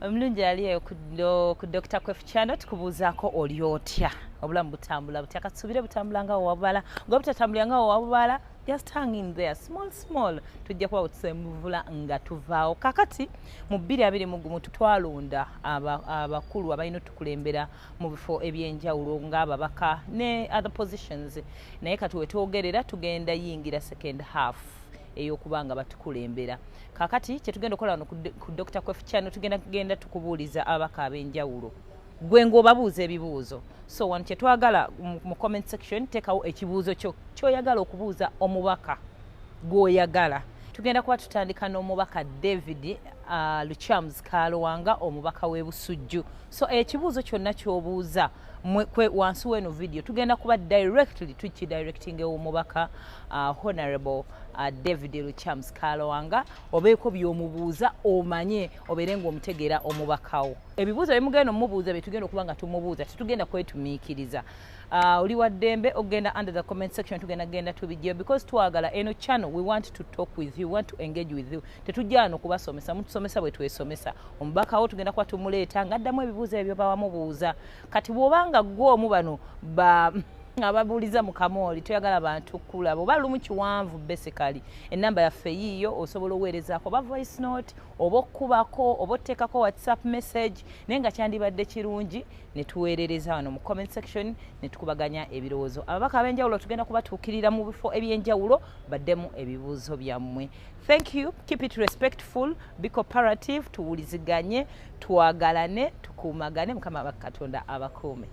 Omulungi aliyo ku Dr. Kwefu channel tukubuuzaako oli otya obulamu butambula butya kasubire butambula nga wabala nga butatambula nga wabala just hang in there small tujja kuba tusemuvula nga tuvaawo kakati mu 2021 twalonda abakulu abalina tukulembera mu bifo ebyenjawulo ng'ababaka ne other positions naye kati wetwogerera tugenda yingira second half ey'okubanga batukulembera kakati kyetugenda okola wano ku Dr. Kwefu channel tugenda tukubuuliza ababaka ab'enjawulo gwe ng'obabuuza ebibuuzo so wano kyetwagala mu comment section teekawo ekibuuzo kyoyagala okubuuza omubaka gw'oyagala tugenda kuba tutandika n'omubaka David Luchams KALWANGA omubaka w'e Busujju so ekibuuzo kyonna ky'obuuza wansi w'eno video tugenda kuba directly tukidirecting omubaka Honorable David Luchams KALWANGA obeeko by'omubuuza omanye obeere ng'omutegeera omubakawo ebibuuzo bimugenda omubuuza byetugenda okuba nga tumubuuza tetugenda kwetumiikiriza oli wa ddembe ogenda under the comment section tugenda tubijja because twagala eno channel we want to talk with you, we want to engage with you tetujja wano kubasomesa mutusomesa bwe twesomesa omubakawo tugenda kuba tumuleeta ng'addamu ebibuuzo ebyo bawamubuuza kati bw'obanga gw'omu bano ababuuliza mu kamooli tuyagala abantu kulaba oba lumu kiwanvu basically enamba yaffe yiyo osobola oweerezaako oba voice note oba okkubako oba otteekako whatsapp message naye nga kyandibadde kirungi ne tuweerereza wano mu comment section ne tukubaganya ebirowoozo ababaka ab'enjawulo tugenda kubatuukirira mu bifo eby'enjawulo baddemu ebibuuzo byammwe thank you keep it respectful be cooperative tuwuliziganye twagalane tukuumagane mukama katonda abakuume